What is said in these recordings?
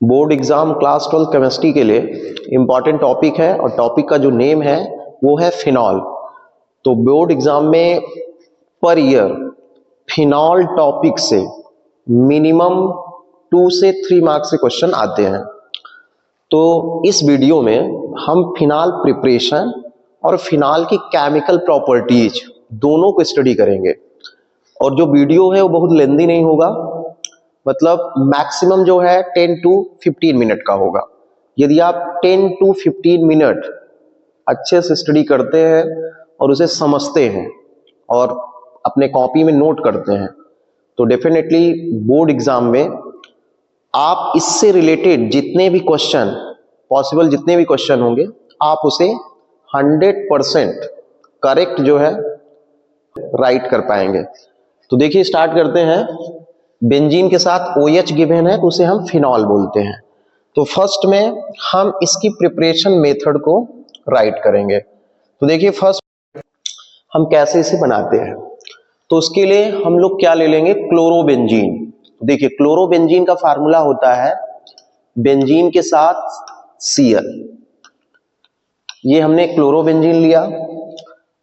Board exam class 12 chemistry के लिए important topic है और टॉपिक का जो नेम है वो है फिनॉल। तो बोर्ड एग्जाम में पर ईयर फिनॉल टॉपिक से मिनिमम 2 से 3 मार्क्स के क्वेश्चन आते हैं। तो इस वीडियो में हम फिनॉल प्रिपरेशन और फिनॉल की केमिकल प्रॉपर्टीज दोनों को स्टडी करेंगे। और जो वीडियो है वो बहुत लेंदी नहीं होगा, मतलब मैक्सिमम जो है 10 to 15 मिनट का होगा। यदि आप 10 to 15 मिनट अच्छे से स्टडी करते हैं और उसे समझते हैं और अपने कॉपी में नोट करते हैं तो डेफिनेटली बोर्ड एग्जाम में आप इससे रिलेटेड जितने भी क्वेश्चन पॉसिबल जितने भी क्वेश्चन होंगे आप उसे 100% करेक्ट जो है राइट कर पाएंगे। तो देखिए स्टार्ट करते हैं। बेंजीन के साथ OH गिवन है तो उसे हम फिनॉल बोलते हैं। तो फर्स्ट में हम इसकी प्रिपरेशन मेथड को राइट करेंगे। तो देखिए फर्स्ट हम कैसे इसे बनाते हैं। तो उसके लिए हम लोग क्या ले लेंगे, क्लोरोबेंजीन। देखिए क्लोरोबेंजीन का फार्मूला होता है बेंजीन के साथ Cl। ये हमने क्लोरोबेंजीन लिया।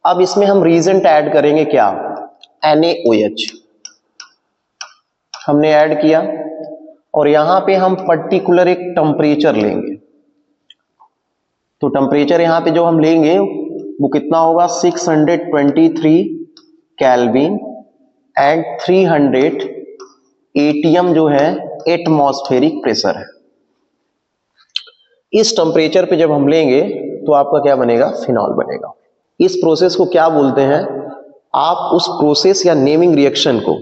अब इसमें हम रीजेंट ऐड करेंगे, क्या, NaOH हमने ऐड किया और यहां पे हम पर्टिकुलर एक टेम्परेचर लेंगे। तो टेम्परेचर यहां पे जो हम लेंगे वो कितना होगा, 623 केल्विन एंड 300 ATM जो है एटमॉस्फेरिक प्रेशर है। इस टेम्परेचर पे जब हम लेंगे तो आपका क्या बनेगा, फिनॉल बनेगा। इस प्रोसेस को क्या बोलते हैं, आप उस प्रोसेस या नेमिंग रिएक्शन को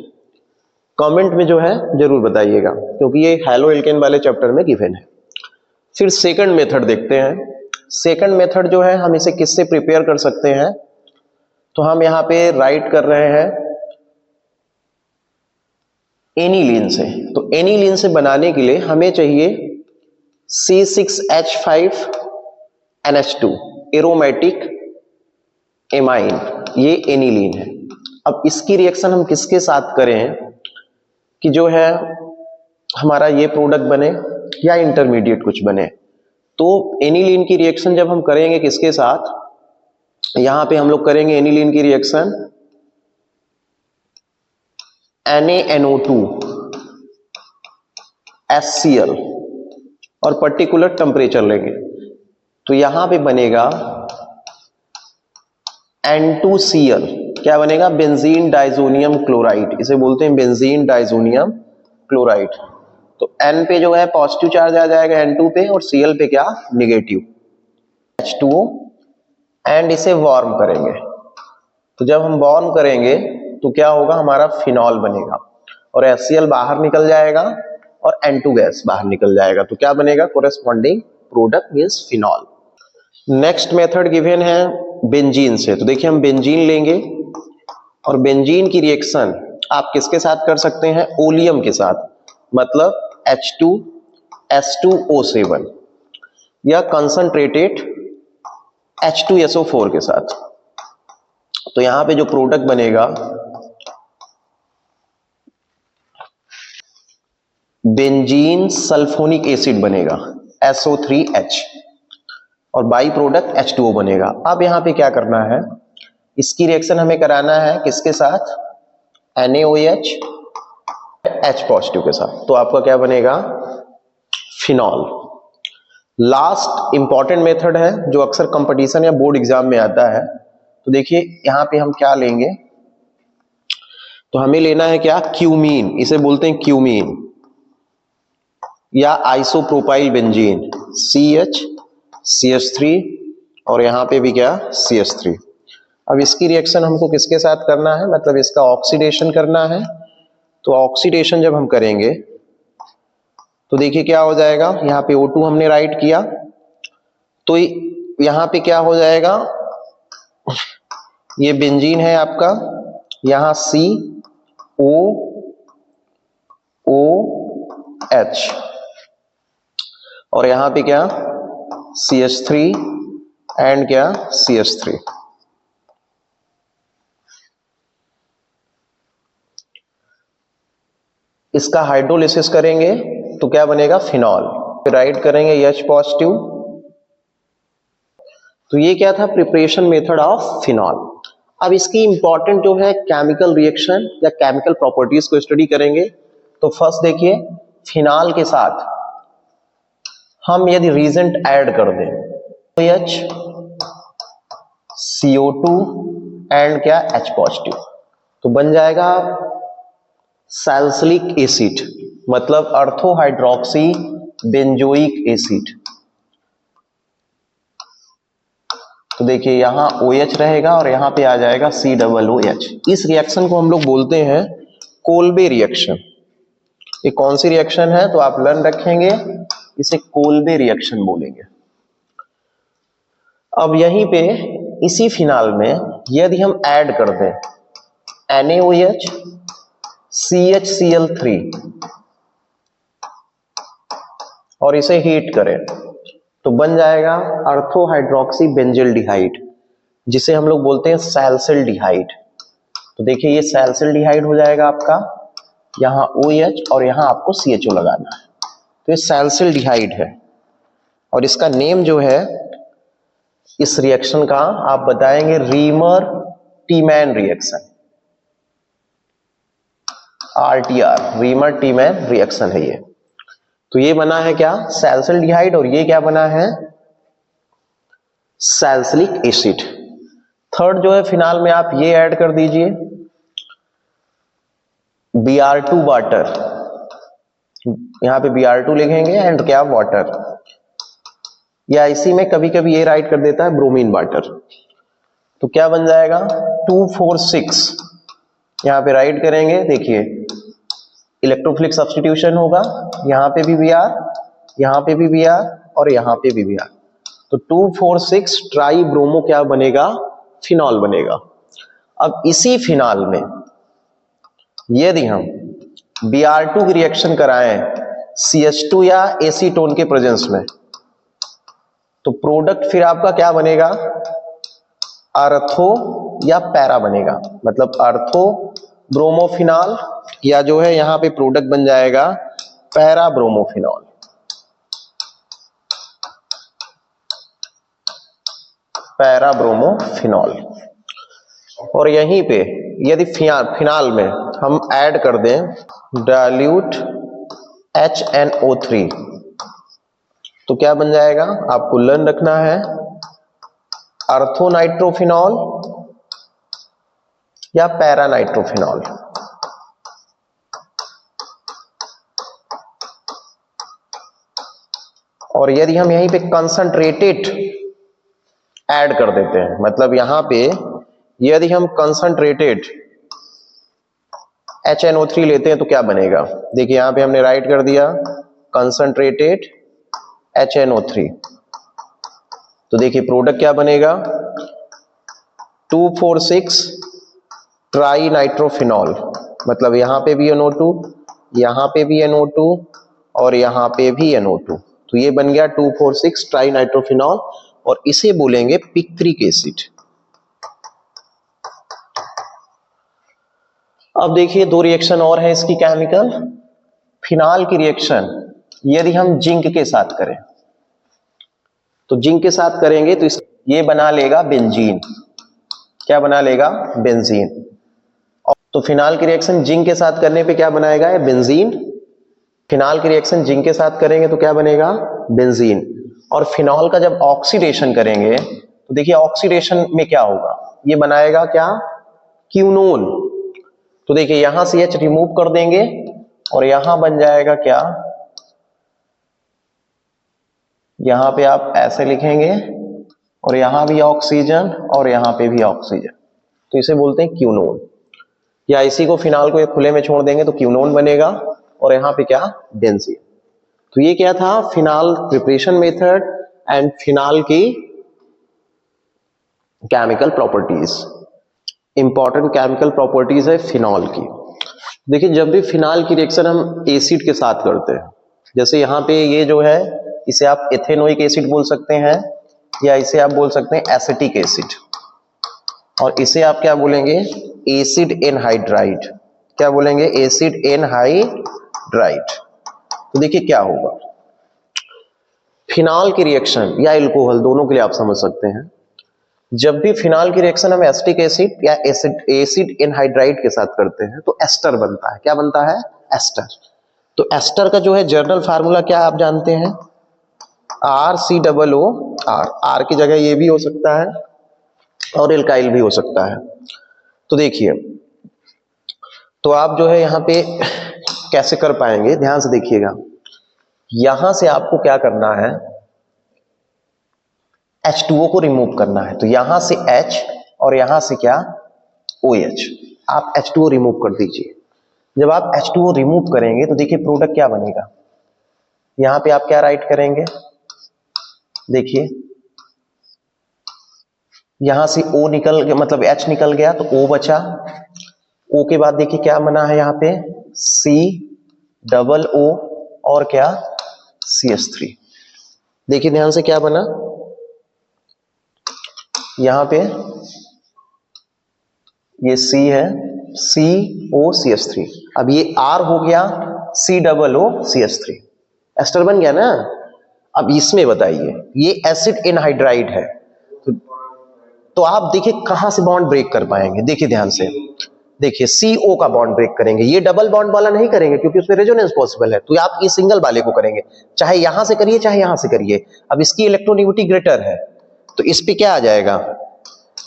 कमेंट में जो है जरूर बताइएगा, क्योंकि ये हैलो एल्केन वाले चैप्टर में गिवन है। फिर सेकंड मेथड देखते हैं। सेकंड मेथड जो है हम इसे किससे प्रिपेयर कर सकते हैं, तो हम यहां पे राइट कर रहे हैं एनिलीन से। तो एनिलीन से बनाने के लिए हमें चाहिए C6H5NH2 एरोमेटिक एमाइन, ये एनिलीन है। अब इसकी रिएक्शन हम किसके साथ करें कि जो है हमारा ये प्रोडक्ट बने या इंटरमीडिएट कुछ बने। तो एनिलीन की रिएक्शन जब हम करेंगे किसके साथ, यहां पे हम लोग करेंगे एनिलीन की रिएक्शन NaNO2 HCl और पर्टिकुलर टेम्परेचर लेंगे। तो यहां पे बनेगा N2Cl, क्या बनेगा, बेंजीन डाइजोनियम क्लोराइड। इसे बोलते हैं बेंजीन डाइजोनियम क्लोराइड। तो N पे जो है पॉजिटिव चार्ज आ जाएगा N2 पे और Cl पे क्या, निगेटिव H2O, एंड इसे वार्म करेंगे। तो जब हम वार्म करेंगे तो क्या होगा, हमारा फिनॉल बनेगा और HCl बाहर निकल जाएगा और N2 गैस बाहर निकल जाएगा। तो क्या बनेगा, corresponding product means phenol. Next method given है बेंजीन से। तो देखिए हम बेंजीन लेंगे और बेंजीन की रिएक्शन आप किसके साथ कर सकते हैं, ओलियम के साथ, मतलब H2S2O7 या कंसंट्रेटेड H2SO4 के साथ। तो यहां पे जो प्रोडक्ट बनेगा बेंजीन सल्फोनिक एसिड बनेगा SO3H और बाई प्रोडक्ट H2O बनेगा। अब यहां पे क्या करना है, इसकी रिएक्शन हमें कराना है किसके साथ, NaOH H पॉजिटिव के साथ। तो आपका क्या बनेगा, फिनॉल। लास्ट इंपॉर्टेंट मेथड है जो अक्सर कंपटीशन या बोर्ड एग्जाम में आता है। तो देखिए यहां पे हम क्या लेंगे, तो हमें लेना है क्या, क्यूमीन। इसे बोलते हैं क्यूमीन या आइसोप्रोपाइल बेंजीन, CH CH3 और यहां पे भी क्या, CH3। अब इसकी रिएक्शन हमको किसके साथ करना है, मतलब इसका ऑक्सीडेशन करना है। तो ऑक्सीडेशन जब हम करेंगे तो देखिए क्या हो जाएगा, यहाँ पे O2 हमने राइट किया तो यहाँ पे क्या हो जाएगा, ये बेंजीन है आपका, यहाँ COOH और यहाँ पे क्या, CH3 एंड क्या, CH3। इसका हाइड्रोलिसिस करेंगे तो क्या बनेगा, फिनॉल। राइट करेंगे H पॉजिटिव। तो ये क्या था, प्रिपरेशन मेथड ऑफ फिनॉल। अब इसकी इंपॉर्टेंट जो है केमिकल रिएक्शन या केमिकल प्रॉपर्टीज को स्टडी करेंगे। तो फर्स्ट देखिए, फिनॉल के साथ हम यदि रीजेंट ऐड कर दें OH CO2 एंड क्या H पॉजिटिव, तो बन जाएगा सैलिसिलिक एसिड, मतलब ऑर्थोहाइड्रोक्सी बेंजोइक एसिड। तो देखिए यहां OH रहेगा और यहां पे आ जाएगा COOH। इस रिएक्शन को हम लोग बोलते हैं कोल्बे रिएक्शन। ये कौन सी रिएक्शन है, तो आप लर्न रखेंगे, इसे कोल्बे रिएक्शन बोलेंगे। अब यहीं पे इसी फिनाल में यदि हम ऐड कर दें NaOH CHCl3 और इसे हीट करें, तो बन जाएगा ऑर्थोहाइड्रोक्सी बेंजिल्डिहाइड, जिसे हम लोग बोलते हैं सैलिसिल्डिहाइड। तो देखिए ये सैलिसिल्डिहाइड हो जाएगा आपका, यहां OH और यहां आपको CHO लगाना है, तो ये सैलिसिल्डिहाइड है। और इसका नेम जो है इस रिएक्शन का आप बताएंगे Reimer Tiemann reaction, RTR, Reimer Tiemann reaction है ये। तो ये बना है क्या, सैलिसिल्डिहाइड, और ये क्या बना है, सैलिसिलिक एसिड। थर्ड जो है फिनाल में आप ये ऐड कर दीजिए Br2 वाटर, यहां पे Br2 लिखेंगे एंड क्या वाटर, या इसी में कभी कभी ये राइट कर देता है ब्रोमीन वाटर। तो क्या बन जाएगा 246, यहां पे राइट करेंगे, देखिए इलेक्ट्रोफिलिक सब्स्टिट्यूशन होगा, यहां पे भी Br, यहां पे भी Br और यहां पे भी Br। तो 246 ट्राई ब्रोमो क्या बनेगा, फिनॉल बनेगा। अब इसी फिनॉल में यदि हम Br2 की रिएक्शन कराएं CH2 या एसीटोन के प्रेजेंस में, तो प्रोडक्ट फिर आपका क्या बनेगा, अर्थो या पैरा बनेगा, मतलब अर्थो ब्रोमोफिनॉल, या जो है यहां पे प्रोडक्ट बन जाएगा पैरा ब्रोमोफिनॉल। Para bromophenol. और यहीं पे यदि फिनाल में हम ऐड कर दें डाइल्यूट HNO3, तो क्या बन जाएगा, आपको लर्न रखना है अर्थोनाइट्रोफिनॉल या पैरानाइट्रोफिनॉल। और यदि हम यहीं पे कंसंट्रेटेड ऐड कर देते हैं, मतलब यहां पे यदि हम कंसंट्रेटेड HNO3 लेते हैं तो क्या बनेगा, देखिए यहां पे हमने राइट कर दिया कंसंट्रेटेड HNO3। तो देखिए प्रोडक्ट क्या बनेगा 246 ट्राई नाइट्रोफिनॉल, मतलब यहां पे भी NO2, यहां पे भी NO2 और यहां पे भी NO2। तो ये बन गया 246 ट्राई नाइट्रोफिनॉल, और इसे बोलेंगे पिक्रिक एसिड। अब देखिए दो रिएक्शन और है इसकी केमिकल। फिनाल की रिएक्शन यदि हम जिंक के साथ करें, तो जिंक के साथ करेंगे तो ये बना लेगा बेंजीन। क्या बना लेगा, बेंजीन। तो फिनाल की रिएक्शन जिंक के साथ करने पे क्या बनाएगा, ये बेंजीन। फिनाल की रिएक्शन जिंक के साथ करेंगे तो क्या बनेगा, बेंजीन। और फिनॉल का जब ऑक्सीडेशन करेंगे तो देखिए ऑक्सीडेशन में क्या होगा, ये बनाएगा क्या, क्यूनोन। तो देखिए यहां से H रिमूव कर देंगे और यहां बन जाएगा क्या, यहां पे आप ऐसे लिखेंगे और यहां भी ऑक्सीजन और यहां पे भी ऑक्सीजन, तो इसे बोलते हैं क्यूनोन। या इसी को फिनाल को ये खुले में छोड़ देंगे तो क्यूनोन बनेगा और यहां पे क्या, बेंजीन। तो ये क्या था, phenol preparation method and phenol की chemical properties. Important chemical properties है फिनॉल की। देखिए जब भी फिनाल की रिएक्शन हम एसिड के साथ करते हैं, जैसे यहाँ पे ये जो है इसे आप एथेनोइक एसिड बोल सकते हैं, या इसे आप बोल सकते हैं एसिटिक एसिड, और इसे आप क्या बोलेंगे, एसिड एनहाइड्राइड। क्या बोलेंगे, एसिड एनहाइड्राइड। तो देखिए क्या होगा, फिनॉल की रिएक्शन या एल्कोहल दोनों के लिए आप समझ सकते हैं, जब भी फिनॉल की रिएक्शन हम एसिटिक एसिड या एसिड एनहाइड्राइड के साथ करते हैं तो एस्टर बनता है। क्या बनता है? एस्टर। तो एस्टर का जो है जर्नल फार्मूला क्या आप जानते हैं? RCOO। आर की जगह ये भी हो सकता है और एल्काइल भी हो सकता है। तो देखिए, तो आप जो है यहां पे कैसे कर पाएंगे, ध्यान से देखिएगा। यहां से आपको क्या करना है, H2O को रिमूव करना है। तो यहां से H और यहां से क्या, OH। आप H2O रिमूव कर दीजिए। जब आप H2O रिमूव करेंगे तो देखिए प्रोडक्ट क्या बनेगा। यहां पे आप क्या राइट करेंगे, देखिए यहां से O निकल गया, मतलब H निकल गया तो O बचा। O के बाद देखिए क्या बना है, यहां पे COO और क्या, CH3। देखिए ध्यान से क्या बना, यहां पे ये C है, COCH3। अब ये R हो गया, COOCH3। एस्टर बन गया ना। अब इसमें बताइए, ये एसिड एनहाइड्राइड है, तो आप देखिए कहां से बॉन्ड ब्रेक कर पाएंगे। देखिए ध्यान से, देखिए CO का बॉन्ड ब्रेक करेंगे। ये डबल बॉन्ड वाला नहीं करेंगे क्योंकि उसमें रेजोनेंस पॉसिबल है, तो आप ये सिंगल वाले को करेंगे, चाहे यहां से करिए चाहे यहां से करिए। अब इसकी इलेक्ट्रोनेगेटिविटी ग्रेटर है तो इस पे क्या आ जाएगा,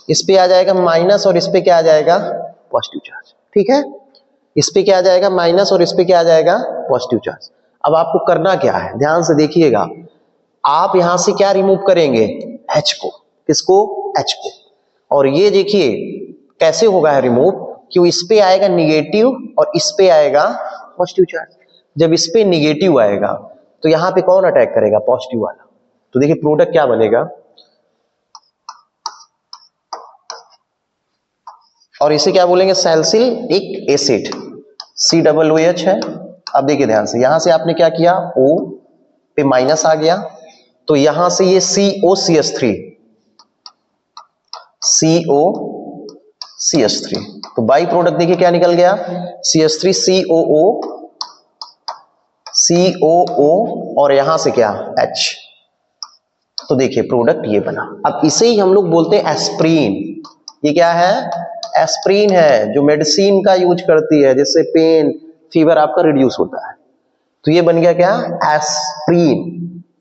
इस पे आ जाएगा माइनस और इस पे क्या आ जाएगा, पॉजिटिव चार्ज। ठीक है, इस पे क्या आ जाएगा माइनस और इस पे क्या आ जाएगा, पॉजिटिव चार्ज। अब आपको करना क्या है, ध्यान से देखिएगा। आप यहां से क्या रिमूव करेंगे, H को। किसको, H को। और ये देखिए कैसे होगा है रिमूव, क्यों, इस पे आएगा निगेटिव और इस पे आएगा पॉजिटिव चार्ज। जब इस पे निगेटिव आएगा तो यहां पे कौन अटैक करेगा, पॉजिटिव वाला। तो देखिए प्रोडक्ट क्या बनेगा, और इसे क्या बोलेंगे, सैलिसिलिक एसिड, COOH है। अब देखिए ध्यान से, यहां से आपने क्या किया, O पे माइनस आ गया, तो यहां से ये COCH3, COCH3, तो बाई प्रोडक्ट देखिए क्या निकल गया, CH3 COO और यहां से क्या, H। तो देखिए प्रोडक्ट ये बना। अब इसे ही हम लोग बोलते हैं एस्प्रीन। ये क्या है, एस्प्रीन है, जो मेडिसिन का यूज करती है, जिससे पेन फीवर आपका रिड्यूस होता है। तो ये बन गया क्या, एस्प्रीन।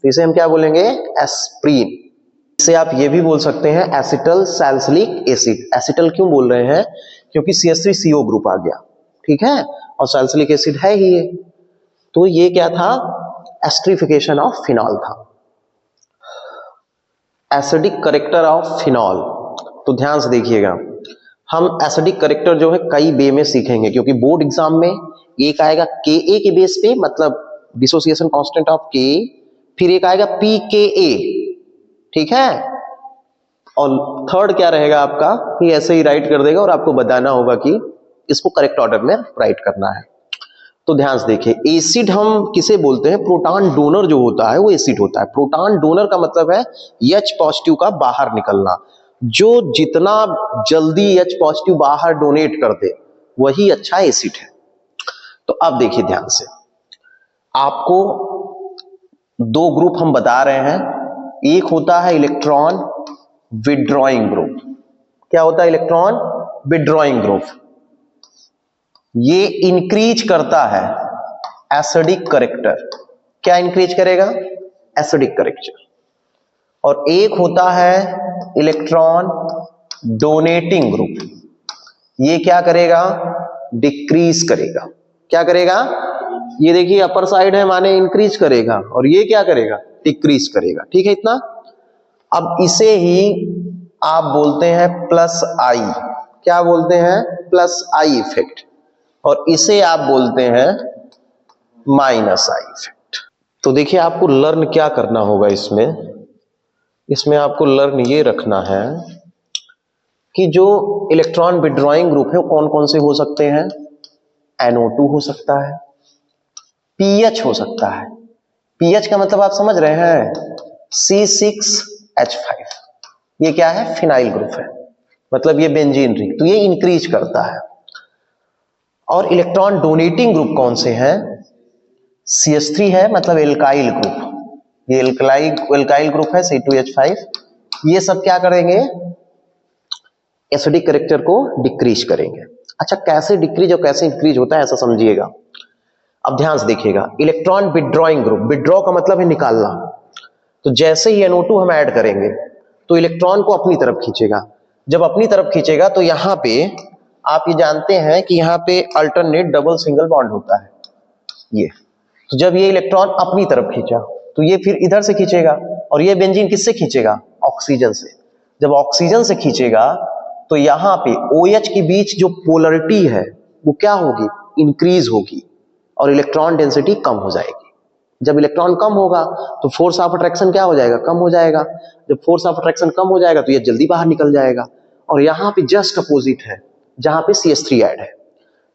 तो इसे हम क्या बोलेंगे, एस्प्रीन। इसे आप ये भी बोल सकते हैं एसिटल सैलिसिलिक एसिड। एसिटल क्यों बोल रहे हैं, क्योंकि CH3CO ग्रुप आ गया, ठीक है, और सैलिसिलिक एसिड है ही ये। तो ये क्या था, एस्टरिफिकेशन ऑफ फिनॉल था, एसिडिक करेक्टर ऑफ फिनॉल। तो ध्यान से देखिएगा, हम एसिडिक करेक्टर जो है कई वे में सीखेंगे, क्योंकि बोर्ड एग्जाम में एक आएगा Ka के बेस पे, मतलब डिसोसिएशन कांस्टेंट ऑफ Ka, फिर एक आएगा pKa, ठीक है, और थर्ड क्या रहेगा आपका, ये ऐसे ही राइट कर देगा और आपको बताना होगा कि इसको करेक्ट ऑर्डर में राइट करना है। तो ध्यान से देखिए, एसिड हम किसे बोलते हैं, प्रोटॉन डोनर जो होता है वो एसिड होता है। प्रोटॉन डोनर का मतलब है H पॉजिटिव का बाहर निकलना। जो जितना जल्दी H पॉजिटिव बाहर डोनेट कर दे वही अच्छा एसिड है। तो अब देखिए ध्यान से, आपको दो ग्रुप हम बता रहे हैं। एक होता है इलेक्ट्रॉन विड्रॉइंग ग्रुप। क्या होता है, इलेक्ट्रॉन विड्रॉइंग ग्रुप। ये इंक्रीज करता है एसिडिक करेक्टर। क्या इंक्रीज करेगा, एसिडिक करेक्टर। और एक होता है इलेक्ट्रॉन डोनेटिंग ग्रुप। ये क्या करेगा, डिक्रीज करेगा। क्या करेगा, ये देखिए अपर साइड है माने इंक्रीज करेगा, और ये क्या करेगा, डिक्रीज करेगा। ठीक है इतना। अब इसे ही आप बोलते हैं प्लस आई। क्या बोलते हैं, प्लस आई इफेक्ट। और इसे आप बोलते हैं माइनस आई इफेक्ट। तो देखिए आपको लर्न क्या करना होगा इसमें आपको लर्न ये रखना है कि जो इलेक्ट्रॉन विड्रॉइंग ग्रुप है वो कौन कौन से हो सकते हैं। NO2 हो सकता है, पीएच हो सकता है। पीएच का मतलब आप समझ रहे हैं, C6H5। ये क्या है, फिनाइल ग्रुप है, मतलब ये बेंजीन रिंग, तो ये इंक्रीज करता है। और इलेक्ट्रॉन डोनेटिंग ग्रुप कौन से हैं, CH3 है, मतलब एल्काइल ग्रुप। ये एल्काइल ग्रुप है C2H5, ये सब क्या करेंगे, एसिडिक कैरेक्टर को डिक्रीज करेंगे। अच्छा, कैसे डिक्रीज और कैसे इंक्रीज होता है ऐसा समझिएगा। अब ध्यान से देखिएगा, इलेक्ट्रॉन विड्रॉइंग ग्रुप, विड्रॉ का मतलब है निकालना। तो जैसे ही NO2 हम ऐड करेंगे तो इलेक्ट्रॉन को अपनी तरफ खींचेगा। जब अपनी तरफ खींचेगा तो यहां पे आप ये जानते हैं कि यहां पे अल्टरनेट डबल सिंगल बॉन्ड होता है ये। तो जब ये इलेक्ट्रॉन अपनी तरफ खींचा तो ये फिर इधर से खींचेगा, और ये बेंजीन किससे खींचेगा, ऑक्सीजन से। जब ऑक्सीजन से खींचेगा तो यहां पे OH के बीच जो पोलरिटी है वो क्या होगी, इंक्रीज होगी, और इलेक्ट्रॉन डेंसिटी कम हो जाएगी। जब इलेक्ट्रॉन कम होगा तो फोर्स ऑफ अट्रैक्शन क्या हो जाएगा, कम हो जाएगा। जब फोर्स ऑफ अट्रैक्शन कम हो जाएगा तो ये जल्दी बाहर निकल जाएगा। और यहाँ पे जस्ट अपोजिट है, जहां पे CH3 ऐड है।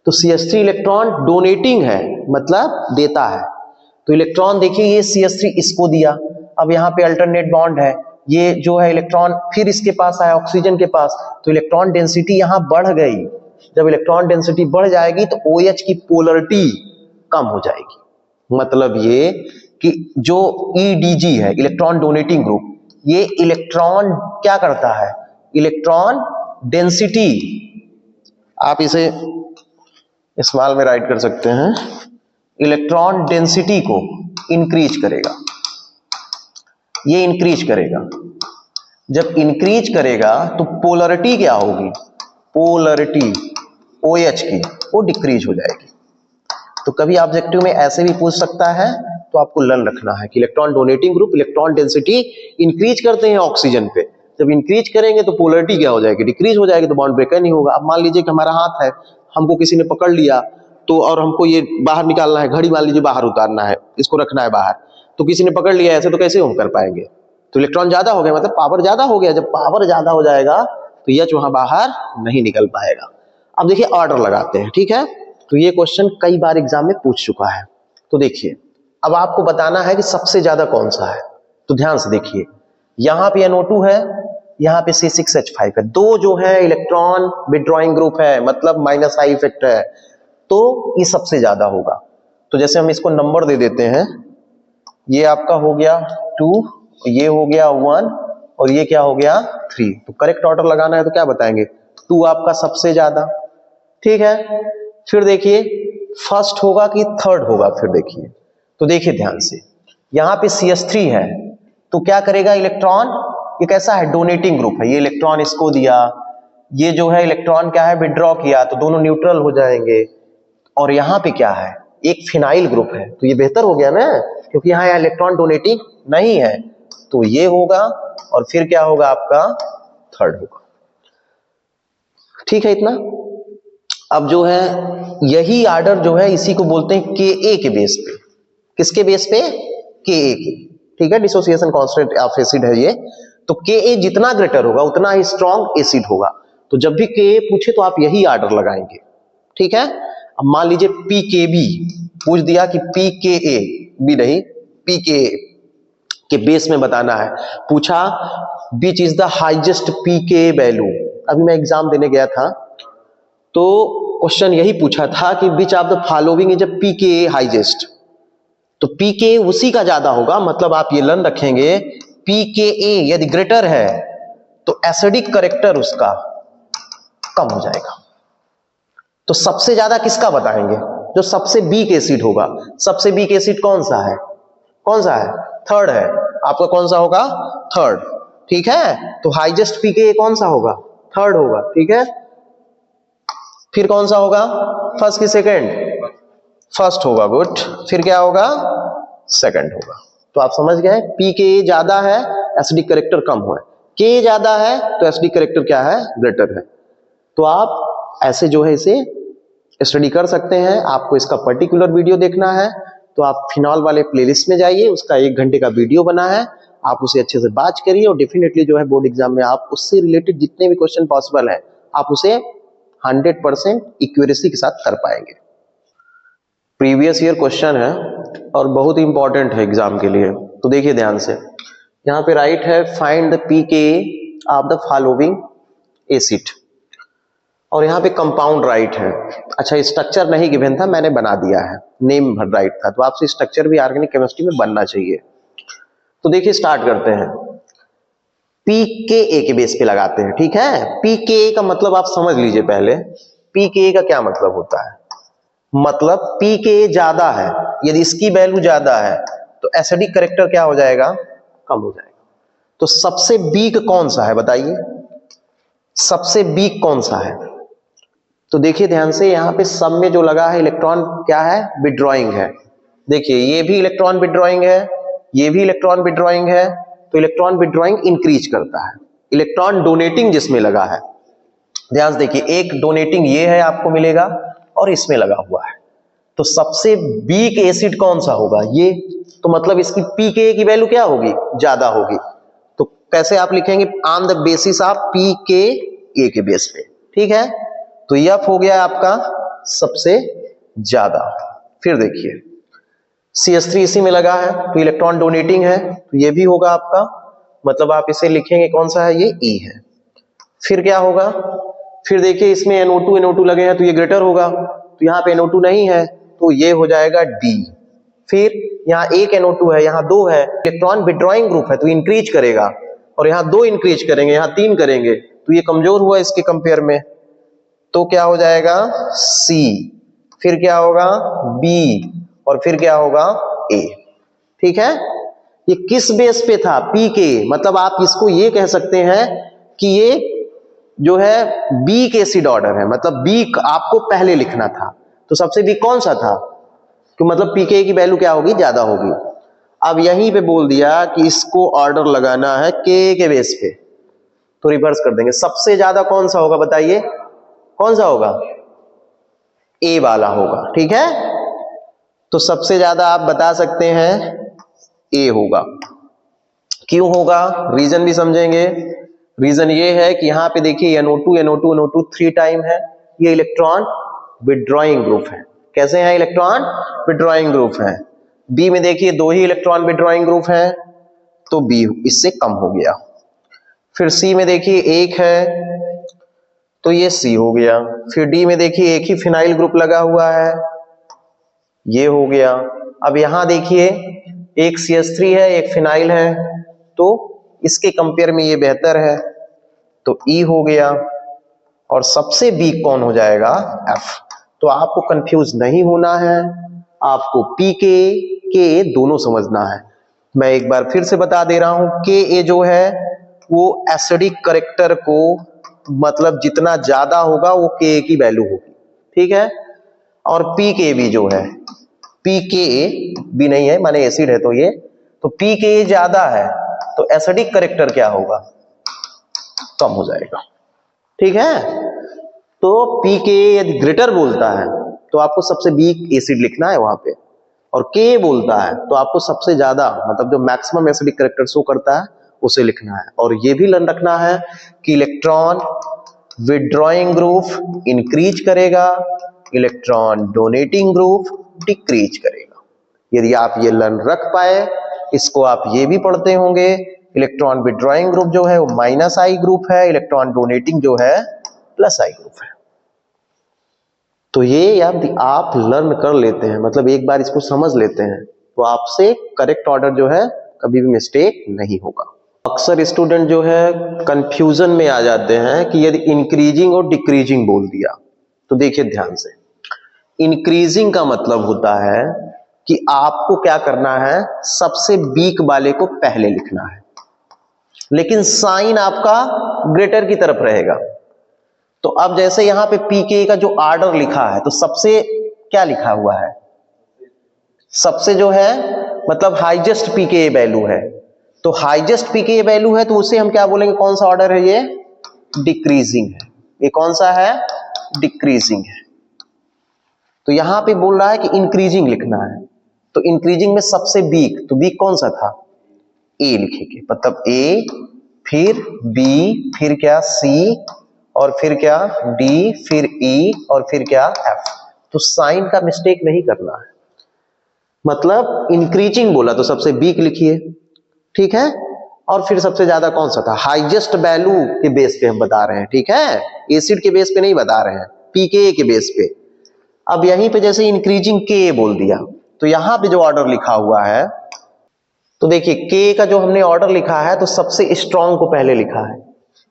तो CH3 इलेक्ट्रॉन डोनेटिंग है, मतलब देता है। तो इलेक्ट्रॉन देखिए, ये CH3 इसको दिया, अब यहाँ पे अल्टरनेट बॉन्ड है, ये जो है इलेक्ट्रॉन फिर इसके पास आया ऑक्सीजन के पास, तो इलेक्ट्रॉन डेंसिटी यहाँ बढ़ गई। जब इलेक्ट्रॉन डेंसिटी बढ़ जाएगी तो OH की पोलरिटी कम हो जाएगी। मतलब ये कि जो EDG है, इलेक्ट्रॉन डोनेटिंग ग्रुप, ये इलेक्ट्रॉन क्या करता है, इलेक्ट्रॉन डेंसिटी, आप इसे स्मॉल में राइट कर सकते हैं, इलेक्ट्रॉन डेंसिटी को इंक्रीज करेगा। ये इंक्रीज करेगा। जब इंक्रीज करेगा तो पोलरिटी क्या होगी, पोलरिटी OH की वो डिक्रीज हो जाएगी। तो कभी ऑब्जेक्टिव में ऐसे भी पूछ सकता है, तो आपको लर्न रखना है कि electron donating group electron density increase करते हैं ऑक्सीजन पे। जब इंक्रीज करेंगे तो पोलरिटी क्या हो जाएगी, डिक्रीज हो जाएगी, तो बॉन्ड ब्रेकर नहीं होगा। अब मान लीजिए कि हमारा हाथ है, हमको किसी ने पकड़ लिया तो, और हमको ये बाहर निकालना है, घड़ी मान लीजिए बाहर उतारना है, इसको रखना है बाहर, तो किसी ने पकड़ लिया ऐसे, तो कैसे हम कर पाएंगे, तो इलेक्ट्रॉन ज्यादा हो गया, मतलब पावर ज्यादा हो गया। जब पावर ज्यादा हो जाएगा तो यह वहां बाहर नहीं निकल पाएगा। अब देखिए ऑर्डर लगाते हैं, ठीक है। तो ये क्वेश्चन कई बार एग्जाम में पूछ चुका है। तो देखिए, अब आपको बताना है कि सबसे ज्यादा कौन सा है। तो ध्यान से देखिए, यहां पे NO2 है, यहां पे C6H5 है, दो जो है इलेक्ट्रॉन विड्रॉइंग ग्रुप है, मतलब -I इफेक्ट है, तो ये सबसे ज्यादा होगा। तो जैसे हम इसको नंबर दे देते हैं, ये आपका हो गया 2, ये हो गया 1, और ये क्या हो गया 3। तो करेक्ट ऑर्डर लगाना है तो क्या बताएंगे, 2 आपका सबसे ज्यादा, ठीक है। फिर देखिए फर्स्ट होगा कि थर्ड होगा, फिर देखिए। तो देखिए ध्यान से, यहां पे CH3 है, तो क्या करेगा इलेक्ट्रॉन, ये कैसा है, डोनेटिंग ग्रुप है, ये इलेक्ट्रॉन इसको दिया, ये जो है इलेक्ट्रॉन क्या है, विड्रॉ किया, तो दोनों न्यूट्रल हो जाएंगे। और यहां पे क्या है, एक फिनाइल ग्रुप है, तो ये बेहतर हो गया ना, क्योंकि यहां इलेक्ट्रॉन डोनेटिंग नहीं है, तो ये होगा, और फिर क्या होगा आपका थर्ड होगा, ठीक है इतना। अब जो है यही आर्डर जो है इसी को बोलते हैं Ka के बेस पे। किसके बेस पे, Ka के, ठीक है, डिसोसिएशन कांस्टेंट ऑफ एसिड है ये। तो Ka जितना ग्रेटर होगा उतना ही स्ट्रॉन्ग एसिड होगा। तो जब भी Ka पूछे तो आप यही आर्डर लगाएंगे, ठीक है। अब मान लीजिए Pkb पूछ दिया कि Pka भी नहीं, Pka के बेस में बताना है, पूछा which is the highest Pka value. अभी मैं एग्जाम देने गया था तो क्वेश्चन यही पूछा था कि which of the following is Pka highest. तो Pka उसी का ज्यादा होगा, मतलब आप ये लर्न रखेंगे, Pka यदि ग्रेटर है तो एसिडिक कैरेक्टर उसका कम हो जाएगा। तो सबसे ज्यादा किसका बताएंगे, जो सबसे वीक एसिड होगा। सबसे वीक एसिड कौन सा है, कौन सा है, थर्ड है, आपका कौन सा होगा, थर्ड, ठीक है। तो हाईएस्ट Pka कौन सा होगा, थर्ड होगा, ठीक है। फिर कौन सा होगा, फर्स्ट की सेकंड, फर्स्ट होगा, गुड। फिर क्या होगा, सेकंड होगा। तो आप समझ गए, Pka ज्यादा है, एसिडिक कैरेक्टर कम हुआ है, Ka ज्यादा है तो एसिडिक कैरेक्टर क्या है, ग्रेटर है। तो आप ऐसे जो है इसे स्टडी कर सकते हैं। आपको इसका पर्टिकुलर वीडियो देखना है तो आप फिनॉल वाले प्लेलिस्ट में जाइए, उसका 1 घंटे का वीडियो बना है, आप उसे अच्छे से बात करिए, और डेफिनेटली जो है बोर्ड एग्जाम में आप उससे रिलेटेड जितने भी क्वेश्चन पॉसिबल है आप उसे 100% एक्यूरेसी के साथ कर पाएंगे। प्रीवियस ईयर क्वेश्चन है और बहुत इंपॉर्टेंट है एग्जाम के लिए। तो देखिए ध्यान से, यहाँ पे राइट है find the Pka of the following acid, और यहाँ पे कंपाउंड राइट है। अच्छा, स्ट्रक्चर नहीं गिवन था, मैंने बना दिया है, नेम राइट था, तो आपसे स्ट्रक्चर भी ऑर्गेनिक केमिस्ट्री में बनना चाहिए। तो देखिए स्टार्ट करते हैं। pKa के बेस पे लगाते हैं, ठीक है। pKa का मतलब आप समझ लीजिए पहले, pKa का क्या मतलब होता है। मतलब pKa ज्यादा है, यदि इसकी वैल्यू ज्यादा है तो एसिडिक कैरेक्टर क्या हो जाएगा, कम हो जाएगा। तो सबसे वीक कौन सा है बताइए, सबसे वीक कौन सा है। तो देखिए ध्यान से, यहां पे सब में जो लगा है इलेक्ट्रॉन क्या है, विड्रॉइंग है। देखिए ये भी इलेक्ट्रॉन विड्रॉइंग है, ये भी इलेक्ट्रॉन विड्रॉइंग है। तो इलेक्ट्रॉन विड्रॉइंग इंक्रीज करता है। इलेक्ट्रॉन डोनेटिंग जिसमें लगा है, ध्यान से देखिए, एक डोनेटिंग ये है आपको मिलेगा और इसमें लगा हुआ है। तो सबसे वीक एसिड कौन सा होगा, ये। तो मतलब इसकी pKa की वैल्यू क्या होगी, ज्यादा होगी। तो कैसे आप लिखेंगे, on the basis of pKa के बेस पे, ठीक है। तो F हो गया आपका सबसे ज्यादा। फिर देखिए CH3 इसी में लगा है तो इलेक्ट्रॉन डोनेटिंग है, तो ये भी होगा आपका, मतलब आप इसे लिखेंगे कौन सा है, ये E है। फिर क्या होगा, फिर देखिए इसमें NO2 लगे हैं तो ये ग्रेटर होगा, तो यहाँ पे NO2 नहीं है तो ये हो जाएगा D। फिर यहाँ एक NO2 है, यहाँ 2 है, इलेक्ट्रॉन विड्रॉइंग ग्रुप है तो इंक्रीज करेगा, और यहाँ 2 इंक्रीज करेंगे, यहाँ 3 करेंगे तो ये कमजोर हुआ इसके कंपेयर में, तो क्या हो जाएगा C। फिर क्या होगा B, और फिर क्या होगा A, ठीक है। ये किस बेस पे था, pKa, मतलब आप इसको ये कह सकते हैं कि ये जो है वीक एसिड ऑर्डर है, मतलब वीक आपको पहले लिखना था। तो सबसे वीक कौन सा था, कि मतलब pKa की वैल्यू क्या होगी, ज्यादा होगी। अब यहीं पे बोल दिया कि इसको ऑर्डर लगाना है Ka के बेस पे, तो रिवर्स कर देंगे। सबसे ज्यादा कौन सा होगा बताइए, कौन सा होगा, A वाला होगा, ठीक है। तो सबसे ज्यादा आप बता सकते हैं A होगा। क्यों होगा, रीजन भी समझेंगे। रीजन ये है कि यहां पे देखिए NO2 3 टाइम है, ये इलेक्ट्रॉन विड्रॉइंग ग्रुप है। कैसे हैं, इलेक्ट्रॉन विड्रॉइंग ग्रुप है। बी में देखिए 2 ही इलेक्ट्रॉन विड्रॉइंग ग्रुप है, तो बी इससे कम हो गया। फिर सी में देखिए 1 है तो ये सी हो गया। फिर डी में देखिए एक ही फिनाइल ग्रुप लगा हुआ है, ये हो गया। अब यहां देखिए एक CH3 है, एक फिनाइल है, तो इसके कंपेयर में ये बेहतर है, तो E हो गया। और सबसे वीक कौन हो जाएगा, F। तो आपको कंफ्यूज नहीं होना है, आपको pKa Ka दोनों समझना है। मैं एक बार फिर से बता दे रहा हूं, Ka जो है वो एसिडिक कैरेक्टर को, मतलब जितना ज्यादा होगा वो Ka की वैल्यू होगी, ठीक है। और pKb जो है, pKa भी नहीं है माने एसिड है, तो ये तो pKa ज्यादा है तो एसिडिक कैरेक्टर क्या होगा, कम हो जाएगा, ठीक है। तो pKa यदि ग्रेटर बोलता है तो आपको सबसे वीक एसिड लिखना है वहां पे, और Ka बोलता है तो आपको सबसे ज्यादा, मतलब जो मैक्सिमम एसिडिक कैरेक्टर शो करता है उसे लिखना है। और ये भी लर्न रखना है कि इलेक्ट्रॉन विड्रॉइंग ग्रुप इंक्रीज करेगा, इलेक्ट्रॉन डोनेटिंग ग्रुप डिक्रीज करेगा। यदि आप ये लर्न रख पाए, इसको आप ये भी पढ़ते होंगे, इलेक्ट्रॉन विड्रॉइंग ग्रुप जो है वो -I ग्रुप है, इलेक्ट्रॉन डोनेटिंग जो है +I ग्रुप है। तो ये आप लर्न कर लेते हैं, मतलब एक बार इसको समझ लेते हैं तो आपसे करेक्ट ऑर्डर जो है कभी भी मिस्टेक नहीं होगा। अक्सर स्टूडेंट जो है कंफ्यूजन में आ जाते हैं कि यदि इंक्रीजिंग और डिक्रीजिंग बोल दिया, तो देखिए ध्यान से, इंक्रीजिंग का मतलब होता है कि आपको क्या करना है, सबसे वीक वाले को पहले लिखना है, लेकिन साइन आपका ग्रेटर की तरफ रहेगा। तो अब जैसे यहां पे pKa का जो ऑर्डर लिखा है, तो सबसे क्या लिखा हुआ है, सबसे जो है मतलब हाईएस्ट pKa वैल्यू है, तो हाईएस्ट pKa वैल्यू है तो उसे हम क्या बोलेंगे, कौन सा ऑर्डर है, ये डिक्रीजिंग है। ये कौन सा है, डिक्रीजिंग है। तो यहां पे बोल रहा है कि इंक्रीजिंग लिखना है, तो इंक्रीजिंग में सबसे वीक, तो वीक कौन सा था, A लिखेंगे, मतलब A, फिर B, फिर क्या C, और फिर क्या D, फिर E, और फिर क्या F। तो साइन का मिस्टेक नहीं करना है, मतलब इंक्रीजिंग बोला तो सबसे वीक लिखिए, ठीक है। और फिर सबसे ज्यादा कौन सा था, हाईएस्ट वैल्यू के बेस पे हम बता रहे हैं, ठीक है, एसिड के बेस पे नहीं बता रहे हैं, pKa के बेस पे। अब यहीं पे जैसे इंक्रीजिंग Ka बोल दिया, तो यहां पे जो ऑर्डर लिखा हुआ है तो देखिए के का जो हमने ऑर्डर लिखा है तो सबसे स्ट्रॉन्ग को पहले लिखा है।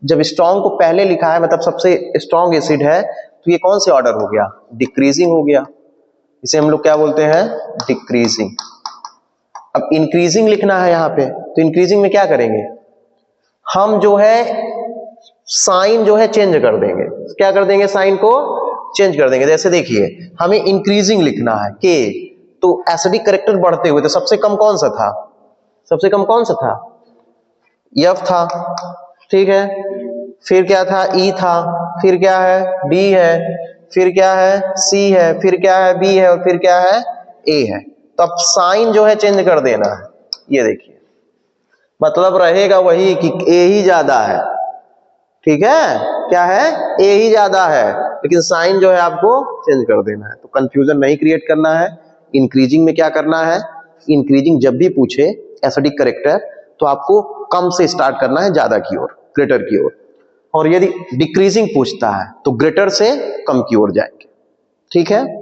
जब स्ट्रॉन्ग को पहले लिखा है मतलब सबसे स्ट्रॉन्ग एसिड है, तो ये कौन से ऑर्डर हो गया? डिक्रीजिंग हो गया। इसे हम लोग क्या बोलते हैं? डिक्रीजिंग। अब इंक्रीजिंग लिखना है यहां पे, तो इंक्रीजिंग में क्या करेंगे? हम जो है साइन जो है चेंज कर देंगे। क्या कर देंगे? साइन को चेंज कर देंगे। जैसे देखिए हमें इंक्रीजिंग लिखना है के, तो एसिडिक कैरेक्टर बढ़ते हुए, तो सबसे कम कौन सा था? सबसे कम कौन सा था? एफ था, ठीक है। फिर क्या था? ई था। फिर क्या है? डी है। फिर क्या है? सी है। फिर क्या है? बी है। और फिर क्या है? ए है। तो अब साइन जो है चेंज कर देना है। ये देखिए मतलब रहेगा वही कि ए ही ज्यादा है, ठीक है। क्या है? ए ही ज्यादा है, लेकिन साइन जो है आपको चेंज कर देना है। तो कंफ्यूजन नहीं क्रिएट करना है। इंक्रीजिंग में क्या करना है? इंक्रीजिंग जब भी पूछे एसिडिक कैरेक्टर, तो आपको कम से स्टार्ट करना है, ज्यादा की ओर, ग्रेटर की ओर। और यदि डिक्रीजिंग पूछता है तो ग्रेटर से कम की ओर जाएंगे, ठीक है।